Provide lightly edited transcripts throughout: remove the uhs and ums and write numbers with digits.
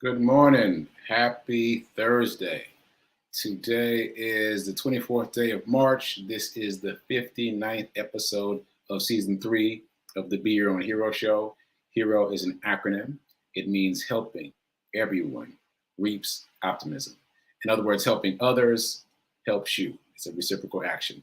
Good morning. Happy Thursday. Today is the 24th day of March. This is the 59th episode of season 3 of the Be Your Own Hero show. HERO is an acronym. It means helping everyone reaps optimism. In other words, helping others helps you. It's a reciprocal action.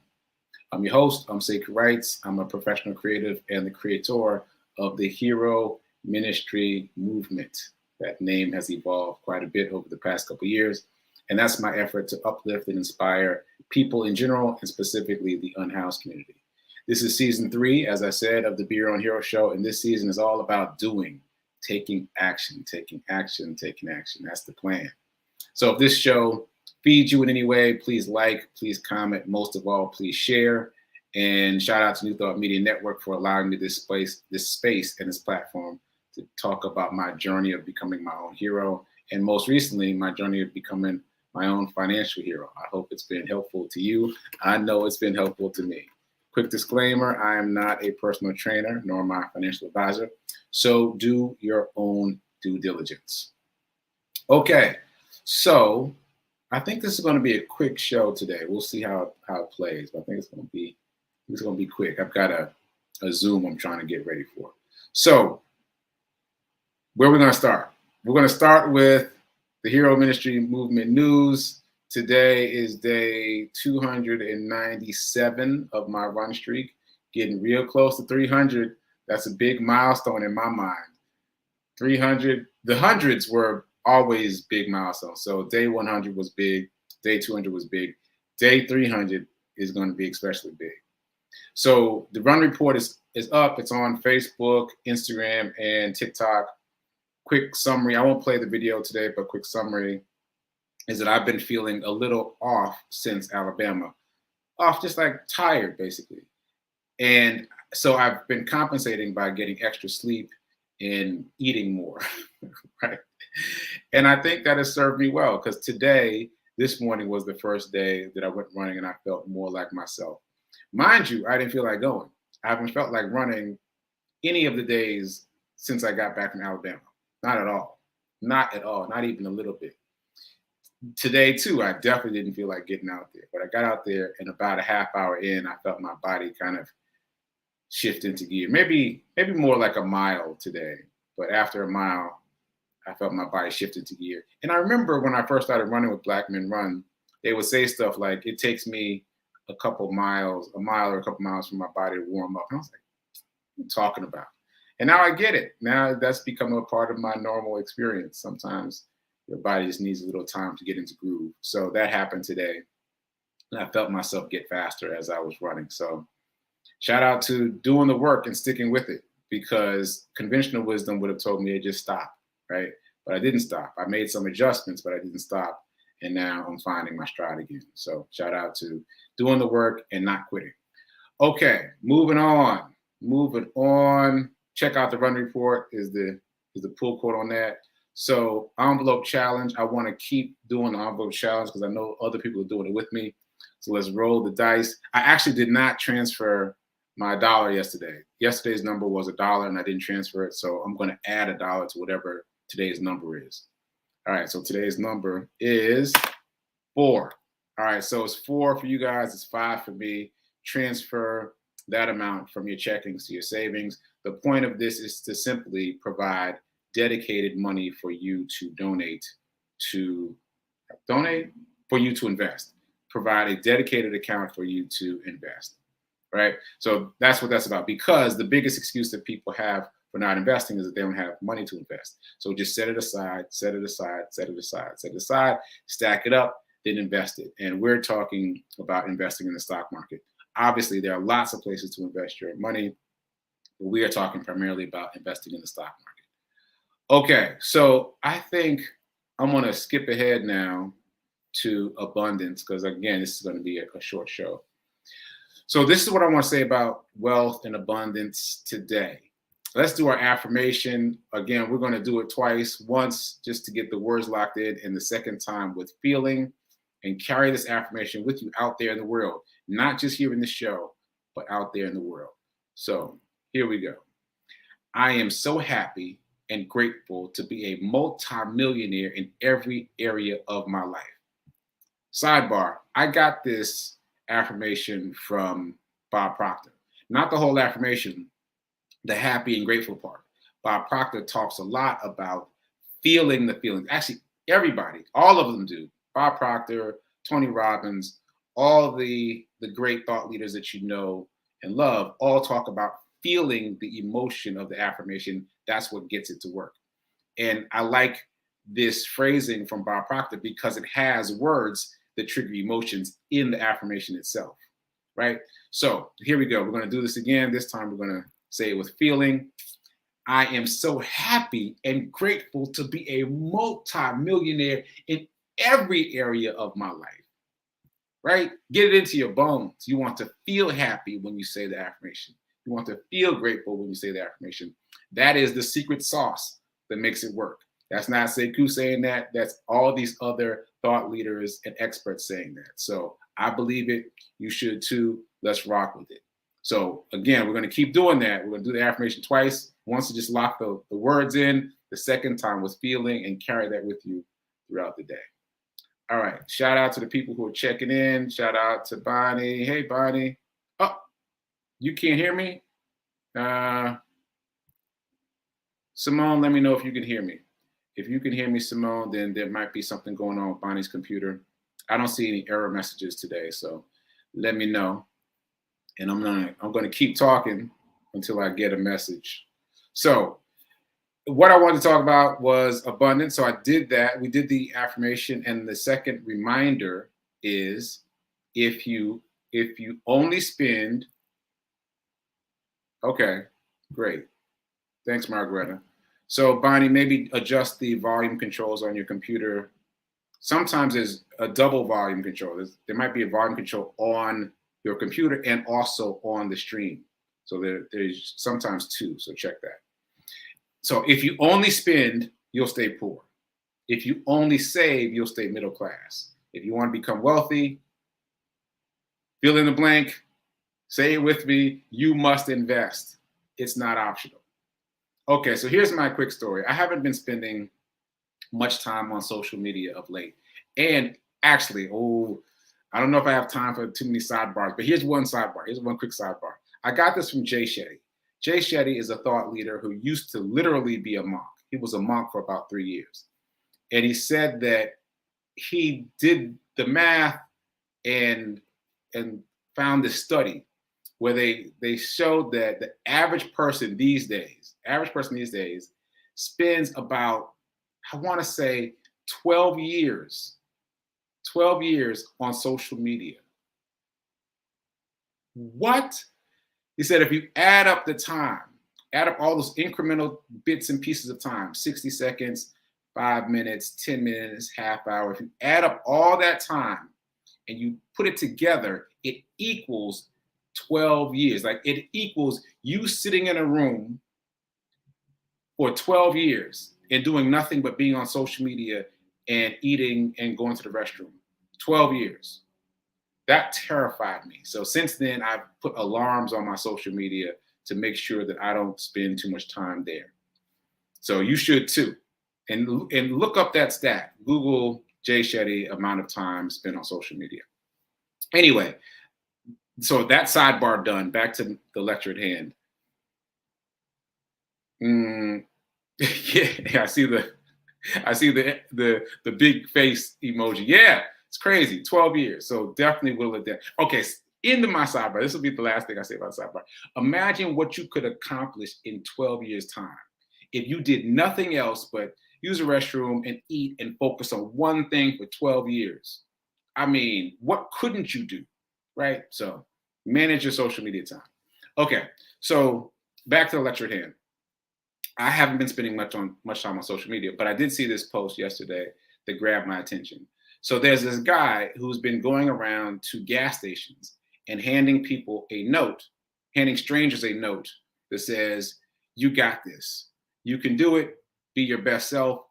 I'm your host. I'm Sekouwrites. I'm a professional creative and the creator of the Hero Ministry movement. That name has evolved quite a bit over the past couple of years. And that's my effort to uplift and inspire people in general and specifically the unhoused community. This is season 3, as I said, of the Be Your Own Hero show. And this season is all about doing, taking action, taking action, taking action. That's the plan. So if this show feeds you in any way, please like, please comment. Most of all, please share. And shout out to New Thought Media Network for allowing me this space and this platform to talk about my journey of becoming my own hero, and most recently, my journey of becoming my own financial hero. I hope it's been helpful to you. I know it's been helpful to me. Quick disclaimer, I am not a personal trainer, nor am I a financial advisor, so do your own due diligence. Okay, so I think this is going to be a quick show today. We'll see how it plays, but I think it's going to be quick. I've got a Zoom I'm trying to get ready for. So, where are we going to start? We're going to start with the Hero Ministry Movement news. Today is day 297 of my run streak, getting real close to 300. That's a big milestone in my mind. 300, the hundreds were always big milestones. So day 100 was big, day 200 was big, day 300 is going to be especially big. So the run report is up. It's on Facebook, Instagram, and TikTok. Quick summary, I won't play the video today, but quick summary is that I've been feeling a little off since Alabama. Off, just like tired, basically. And so I've been compensating by getting extra sleep and eating more, right? And I think that has served me well because this morning was the first day that I went running and I felt more like myself. Mind you, I didn't feel like going. I haven't felt like running any of the days since I got back from Alabama. Not at all. Not at all. Not even a little bit. Today, too, I definitely didn't feel like getting out there. But I got out there, and about a half hour in, I felt my body kind of shift into gear. Maybe more like a mile today. But after a mile, I felt my body shift into gear. And I remember when I first started running with Black Men Run, they would say stuff like, it takes me a mile or a couple miles for my body to warm up. And I was like, what are you talking about? And now I get it. Now that's become a part of my normal experience. Sometimes your body just needs a little time to get into groove. So that happened today. And I felt myself get faster as I was running. So shout out to doing the work and sticking with it, because conventional wisdom would have told me to just stop, right? But I didn't stop. I made some adjustments, but I didn't stop. And now I'm finding my stride again. So shout out to doing the work and not quitting. Okay, moving on. Check out the run report is the pull quote on that. So envelope challenge. I want to keep doing the envelope challenge because I know other people are doing it with me. So let's roll the dice. I actually did not transfer my $1 yesterday. Yesterday's number was $1 and I didn't transfer it. So I'm going to add $1 to whatever today's number is. All right. So today's number is 4. All right. So it's 4 for you guys. It's 5 for me. Transfer that amount from your checkings to your savings. The point of this is to simply provide dedicated money for you to invest. Provide a dedicated account for you to invest, right? So that's what that's about, because the biggest excuse that people have for not investing is that they don't have money to invest. So just set it aside, stack it up, then invest it. And we're talking about investing in the stock market. Obviously, there are lots of places to invest your money, but we are talking primarily about investing in the stock market. Okay, so I think I'm going to skip ahead now to abundance because, again, this is going to be a short show. So this is what I want to say about wealth and abundance today. Let's do our affirmation. Again, we're going to do it twice. Once just to get the words locked in, and the second time with feeling, and carry this affirmation with you out there in the world, not just here in the show, but out there in the world. So here we go. I am so happy and grateful to be a multimillionaire in every area of my life. Sidebar, I got this affirmation from Bob Proctor. Not the whole affirmation, the happy and grateful part. Bob Proctor talks a lot about feeling the feelings. Actually, everybody, all of them do. Bob Proctor, Tony Robbins, all the great thought leaders that you know and love all talk about feeling the emotion of the affirmation. That's what gets it to work. And I like this phrasing from Bob Proctor because it has words that trigger emotions in the affirmation itself, right? So here we go. We're going to do this again. This time we're going to say it with feeling. I am so happy and grateful to be a multi-millionaire in every area of my life, right? Get it into your bones. You want to feel happy when you say the affirmation. You want to feel grateful when you say the affirmation. That is the secret sauce that makes it work. That's not Sekou saying that. That's all these other thought leaders and experts saying that. So I believe it. You should too. Let's rock with it. So again, we're going to keep doing that. We're going to do the affirmation twice. Once to just lock the words in. The second time was feeling, and carry that with you throughout the day. All right. Shout out to the people who are checking in. Shout out to Bonnie. Hey, Bonnie. Oh, you can't hear me? Simone, let me know if you can hear me. If you can hear me, Simone, then there might be something going on with Bonnie's computer. I don't see any error messages today, so let me know. And I'm gonna keep talking until I get a message. So what I wanted to talk about was abundance. So I did that. We did the affirmation, and the second reminder is if you only spend. Okay, great. Thanks, Margareta. So Bonnie, maybe adjust the volume controls on your computer. Sometimes there's a double volume control. There might be a volume control on your computer and also on the stream. So there's sometimes two, so check that. So if you only spend, you'll stay poor. If you only save, you'll stay middle class. If you want to become wealthy, fill in the blank, say it with me, you must invest. It's not optional. Okay, so here's my quick story. I haven't been spending much time on social media of late. And actually, I don't know if I have time for too many sidebars, but here's one sidebar. Here's one quick sidebar. I got this from Jay Shetty. Jay Shetty is a thought leader who used to literally be a monk. He was a monk for about 3 years. And he said that he did the math and found this study where they showed that the average person these days spends about, I want to say 12 years on social media. What? He said if you add up the time, add up all those incremental bits and pieces of time, 60 seconds, 5 minutes, 10 minutes, half hour, if you add up all that time and you put it together, it equals 12 years. Like it equals you sitting in a room for 12 years and doing nothing but being on social media and eating and going to the restroom. 12 years. That terrified me. So since then, I've put alarms on my social media to make sure that I don't spend too much time there. So you should too. And look up that stat. Google Jay Shetty amount of time spent on social media. Anyway, so that sidebar done. Back to the lecture at hand. Yeah, I see the big face emoji. Yeah, it's crazy. 12 years. So definitely will it. Okay, into my sidebar. This will be the last thing I say about sidebar. Imagine what you could accomplish in 12 years' time if you did nothing else but use a restroom and eat and focus on one thing for 12 years. I mean, what couldn't you do, right? So manage your social media time. Okay, so back to the lecture at hand. I haven't been spending much time on social media, but I did see this post yesterday that grabbed my attention. So there's this guy who's been going around to gas stations and handing strangers a note that says, "You got this. You can do it. Be your best self.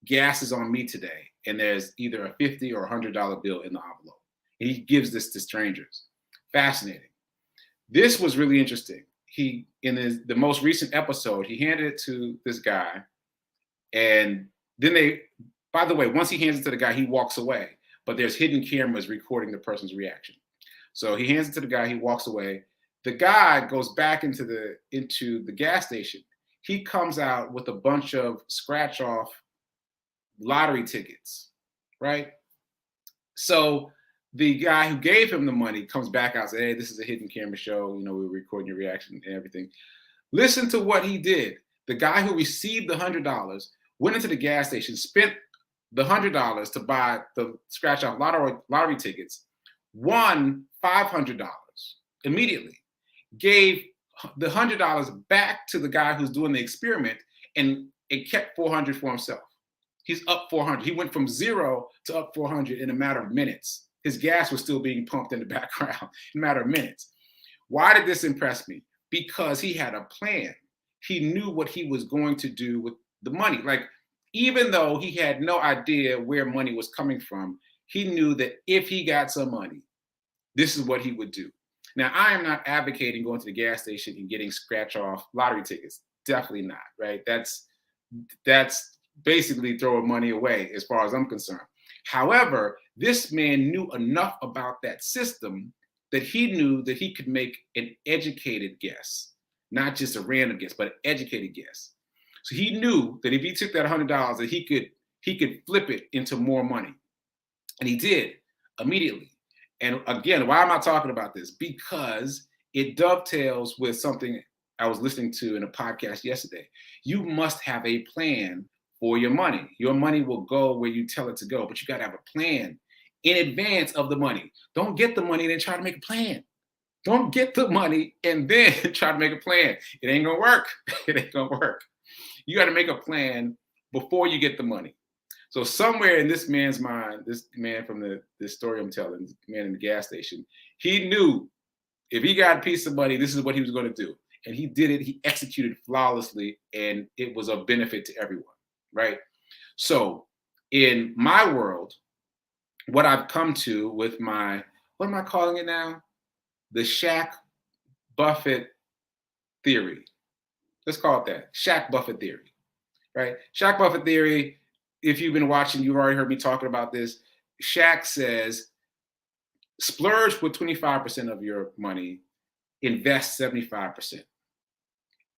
Gas is on me today." And there's either a $50 or $100 bill in the envelope. And he gives this to strangers. Fascinating. This was really interesting. In the most recent episode, he handed it to this guy And then by the way, once he hands it to the guy, he walks away, but there's hidden cameras recording the person's reaction. So he hands it to the guy, he walks away. The guy goes back into the gas station. He comes out with a bunch of scratch off lottery tickets, right? So the guy who gave him the money comes back out and says, hey, this is a hidden camera show. We're recording your reaction and everything. Listen to what he did. The guy who received the $100 went into the gas station, spent the $100 to buy the scratch off lottery tickets, won $500 immediately, gave the $100 back to the guy who's doing the experiment, and it kept $400 for himself. He's up $400. He went from 0 to up $400 in a matter of minutes. His gas was still being pumped in the background in a matter of minutes. Why did this impress me? Because he had a plan. He knew what he was going to do with the money. Like, even though he had no idea where money was coming from, he knew that if he got some money, this is what he would do. Now, I am not advocating going to the gas station and getting scratch off lottery tickets. Definitely not, right? That's basically throwing money away as far as I'm concerned. However, this man knew enough about that system that he knew that he could make an educated guess, not just a random guess, but an educated guess. So he knew that if he took that $100, that he could flip it into more money. And he did immediately. And again, why am I talking about this? Because it dovetails with something I was listening to in a podcast yesterday. You must have a plan for your money. Your money will go where you tell it to go, but you got to have a plan in advance of the money. Don't get the money and then try to make a plan. Don't get the money and then try to make a plan. It ain't gonna work. It ain't gonna work. You got to make a plan before you get the money. So somewhere in this man's mind, this man from this story I'm telling, this man in the gas station, he knew if he got a piece of money, this is what he was going to do. And he did it. He executed flawlessly, and it was of benefit to everyone, right? So in my world, what I've come to with my, what am I calling it now? The Shaq Buffett theory. Let's call it that. Shaq Buffett theory, right? Shaq Buffett theory, if you've been watching, you've already heard me talking about this. Shaq says, splurge with 25% of your money, invest 75%.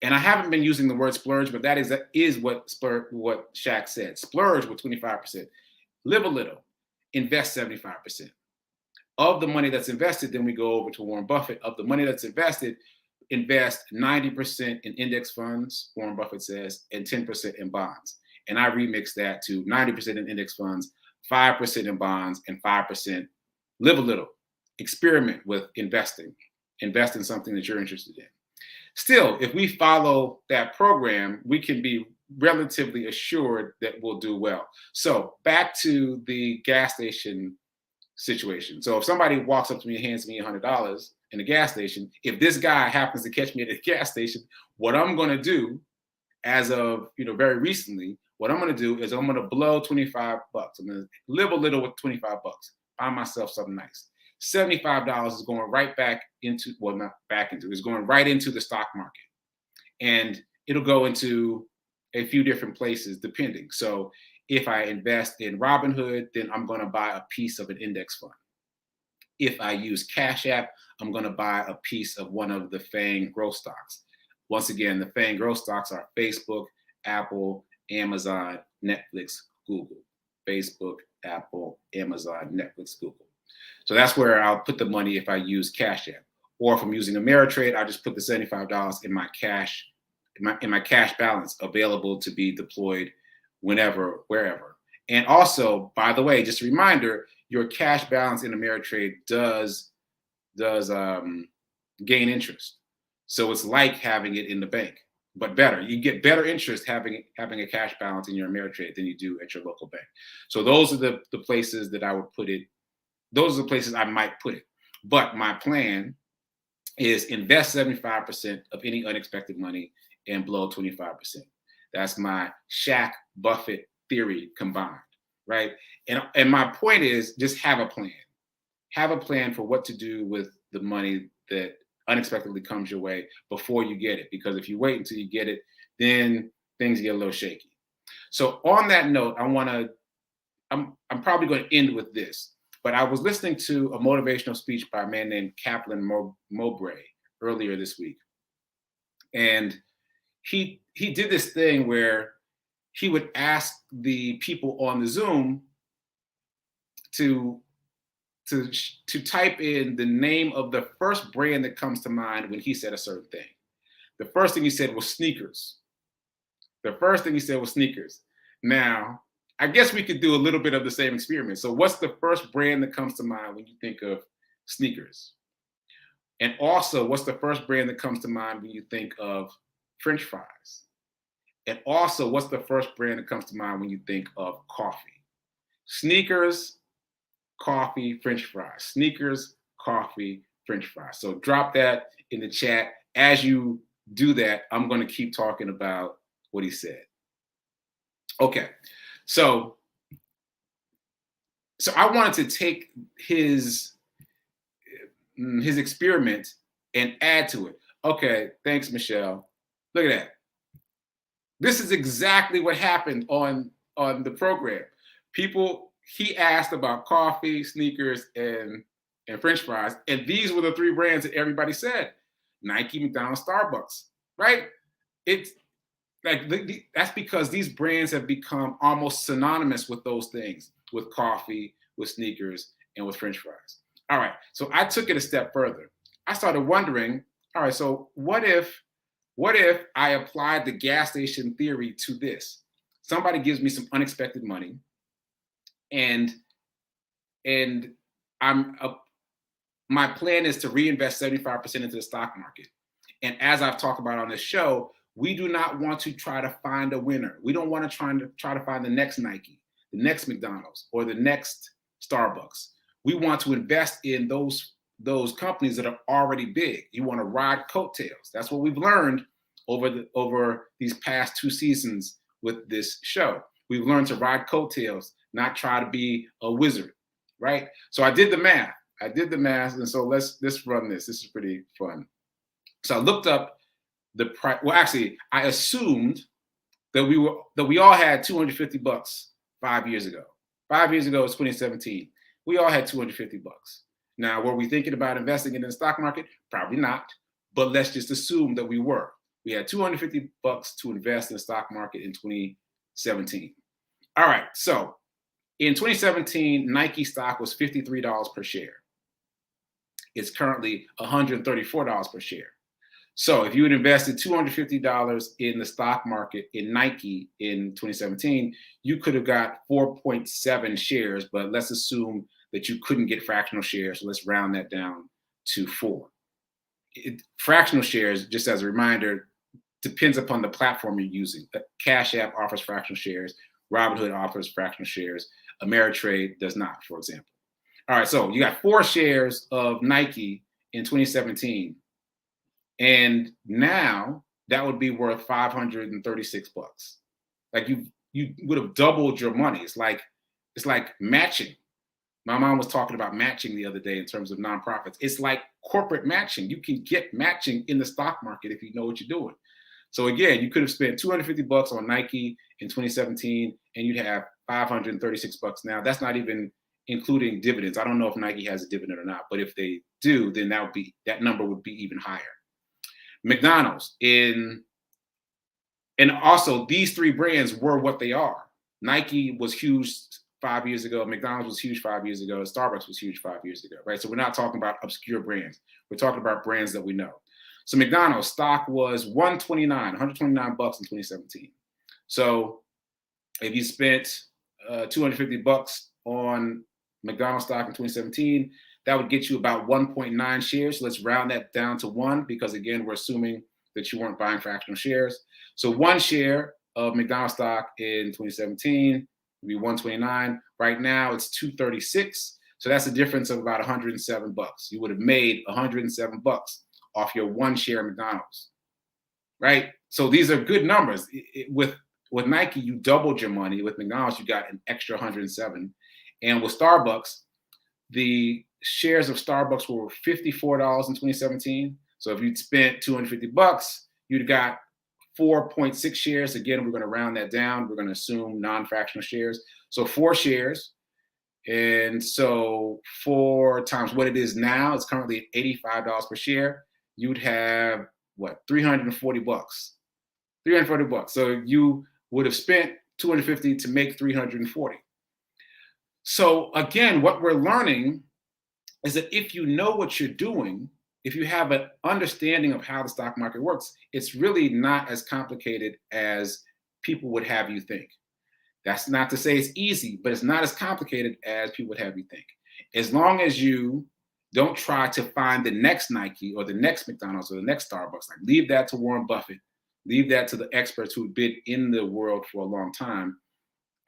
And I haven't been using the word splurge, but that is what Shaq said. Splurge with 25%. Live a little, invest 75%. Of the money that's invested, then we go over to Warren Buffett. Of the money that's invested, invest 90% in index funds, Warren Buffett says, and 10% in bonds. And I remix that to 90% in index funds, 5% in bonds, and 5% live a little. Experiment with investing. Invest in something that you're interested in. Still, if we follow that program, we can be relatively assured that we'll do well. So back to the gas station situation. So if somebody walks up to me and hands me $100 in the gas station, if this guy happens to catch me at the gas station, what I'm going to do, as of very recently, what I'm going to do is I'm going to blow $25. I'm going to live a little with $25. Buy myself something nice. $75 is going right back into, well, not back into, it's going right into the stock market. And it'll go into a few different places depending. So if I invest in Robinhood, then I'm going to buy a piece of an index fund. If I use Cash App, I'm going to buy a piece of one of the FANG growth stocks. Once again, the FANG growth stocks are Facebook, Apple, Amazon, Netflix, Google. Facebook, Apple, Amazon, Netflix, Google. So that's where I'll put the money if I use Cash App. Or if I'm using Ameritrade, I just put the $75 in my cash, in my cash balance, available to be deployed whenever, wherever. And also, by the way, just a reminder, your cash balance in Ameritrade does gain interest. So it's like having it in the bank, but better. You get better interest having a cash balance in your Ameritrade than you do at your local bank. So those are the places that I would put it. Those are the places I might put it. But my plan is invest 75% of any unexpected money and blow 25%. That's my Shaq Buffett theory combined, right? And my point is just have a plan. Have a plan for what to do with the money that unexpectedly comes your way before you get it. Because if you wait until you get it, then things get a little shaky. So on that note, I'm probably going to end with this, but I was listening to a motivational speech by a man named Kaplan Mowbray earlier this week. And he did this thing where he would ask the people on the Zoom to type in the name of the first brand that comes to mind when he said a certain thing. The first thing he said was sneakers. The first thing he said was sneakers. Now, I guess we could do a little bit of the same experiment. So what's the first brand that comes to mind when you think of sneakers? And also, what's the first brand that comes to mind when you think of French fries? And also, what's the first brand that comes to mind when you think of coffee? Sneakers, coffee, French fries. Sneakers, coffee, French fries. So drop that in the chat. As you do that, I'm going to keep talking about what he said. Okay, so I wanted to take his experiment and add to it. Okay, thanks, Michelle. Look at that. This is exactly what happened on the program. He asked about coffee, sneakers, and French fries, and these were the three brands that everybody said: Nike, McDonald's, Starbucks. Right? It's like that's because these brands have become almost synonymous with those things, with coffee, with sneakers, and with French fries. All right, so I took it a step further. I started wondering, all right, so what if I applied the gas station theory to this? Somebody gives me some unexpected money, and my plan is to reinvest 75% into the stock market. And as I've talked about on this show, we do not want to try to find a winner. We don't want to try to find the next Nike, the next McDonald's, or the next Starbucks. We want to invest in those companies that are already big. You want to ride coattails. That's what we've learned over these past 2 seasons with this show. We've learned to ride coattails, not try to be a wizard, right? So I did the math. And so let's run this. This is pretty fun. So I looked up the price. Well, actually, I assumed that we all had $250 5 years ago. 5 years ago, it's 2017. We all had $250. Now, were we thinking about investing in the stock market? Probably not. But let's just assume that we were. We had $250 to invest in the stock market in 2017. All right. So in 2017, Nike stock was $53 per share. It's currently $134 per share. So if you had invested $250 in the stock market in Nike in 2017, you could have got 4.7 shares, but let's assume that you couldn't get fractional shares. So let's round that down to 4. Fractional shares, just as a reminder, depends upon the platform you're using. Cash App offers fractional shares. Robinhood offers fractional shares. Ameritrade does not, for example. All right, so you got 4 shares of Nike in 2017. And now that would be worth $536. Like you would have doubled your money. It's like matching. My mom was talking about matching the other day in terms of nonprofits. It's like corporate matching. You can get matching in the stock market if you know what you're doing. So again, you could have spent $250 on Nike in 2017, and you'd have $536 now. That's not even including dividends. I don't know if Nike has a dividend or not, but if they do, then that number would be even higher. McDonald's and also these 3 brands were what they are. Nike was huge 5 years ago. McDonald's was huge 5 years ago. Starbucks was huge 5 years ago, right? So we're not talking about obscure brands. We're talking about brands that we know. So McDonald's stock was $129 in 2017. So if you spent $250 on McDonald's stock in 2017, that would get you about 1.9 shares. So let's round that down to 1 because, again, we're assuming that you weren't buying fractional shares. So 1 share of McDonald's stock in 2017 would be $129. Right now, it's $236. So that's a difference of about $107. You would have made $107 off your 1 share of McDonald's, right? So these are good numbers. With Nike, you doubled your money. With McDonald's, you got an extra 107. And with Starbucks, the shares of Starbucks were $54 in 2017. So if you'd spent $250, you'd got 4.6 shares. Again, we're going to round that down. We're going to assume non-fractional shares. So 4 shares. And so 4 times what it is now, it's currently $85 per share. You'd have what, 340 bucks. 340 bucks. So you would have spent 250 to make 340. So again, what we're learning is that if you know what you're doing, if you have an understanding of how the stock market works, it's really not as complicated as people would have you think. That's not to say it's easy, but it's not as complicated as people would have you think. As long as you don't try to find the next Nike or the next McDonald's or the next Starbucks, like leave that to Warren Buffett, leave that to the experts who've been in the world for a long time.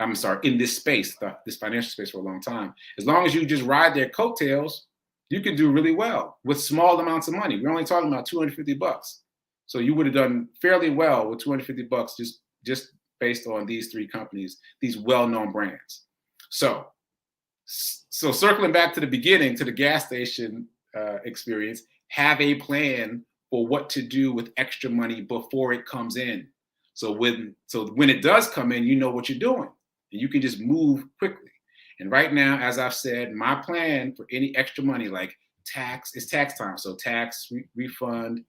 I'm sorry, in this space, this financial space for a long time. As long as you just ride their coattails, you can do really well with small amounts of money. We're only talking about 250 bucks. So you would have done fairly well with 250 bucks just based on these 3 companies, these well-known brands. So circling back to the beginning, to the gas station experience, have a plan for what to do with extra money before it comes in. So when it does come in, you know what you're doing, and you can just move quickly. And right now, as I've said, my plan for any extra money, like it's tax time. So tax refund,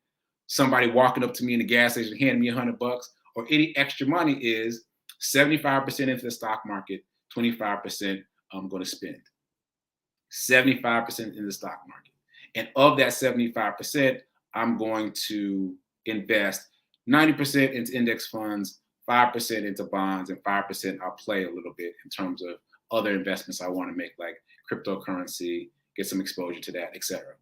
somebody walking up to me in the gas station, handing me $100, or any extra money is 75% into the stock market, 25% I'm going to spend. 75% in the stock market. And of that 75%, I'm going to invest 90% into index funds, 5% into bonds, and 5% I'll play a little bit in terms of other investments I want to make, like cryptocurrency, get some exposure to that, etc.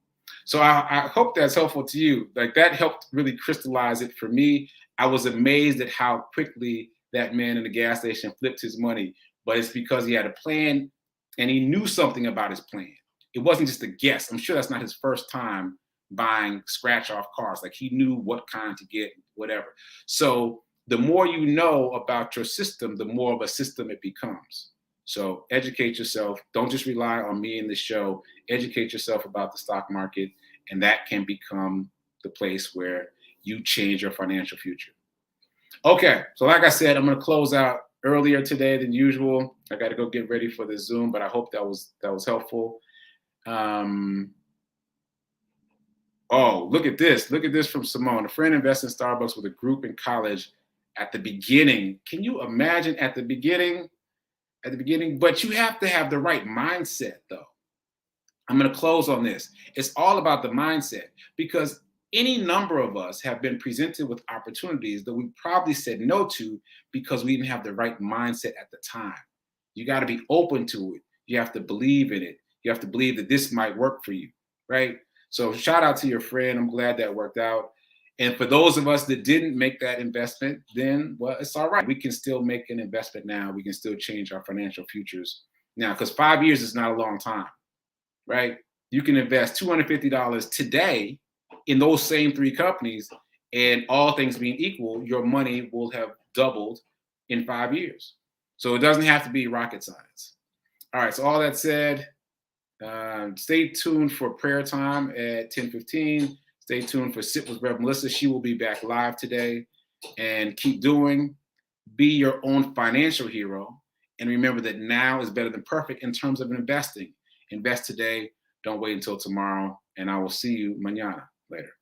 So I hope that's helpful to you. Like, that helped really crystallize it for me. I was amazed at how quickly that man in the gas station flipped his money, but it's because he had a plan and he knew something about his plan. It wasn't just a guess. I'm sure that's not his first time buying scratch off cars. Like, he knew what kind to get, whatever. So the more you know about your system, the more of a system it becomes. So educate yourself. Don't just rely on me in the show. Educate yourself about the stock market, and that can become the place where you change your financial future. Okay, so like I said, I'm going to close out earlier today than usual. I got to go get ready for the Zoom, but I hope that was helpful. Oh, look at this. Look at this from Simone. A friend invested in Starbucks with a group in college at the beginning. Can you imagine at the beginning? But you have to have the right mindset, though. I'm going to close on this. It's all about the mindset, because any number of us have been presented with opportunities that we probably said no to because we didn't have the right mindset at the time. You got to be open to it. You have to believe in it. You have to believe that this might work for you, right? So shout out to your friend. I'm glad that worked out. And for those of us that didn't make that investment, then, well, it's all right. We can still make an investment now. We can still change our financial futures now, because 5 years is not a long time, right? You can invest $250 today in those same 3 companies, and all things being equal, your money will have doubled in 5 years. So it doesn't have to be rocket science. All right, so all that said, stay tuned for prayer time at 10:15. Stay tuned for Sit with Rev Melissa. She will be back live today. And keep doing. Be your own financial hero. And remember that now is better than perfect in terms of investing. Invest today. Don't wait until tomorrow. And I will see you mañana. Later.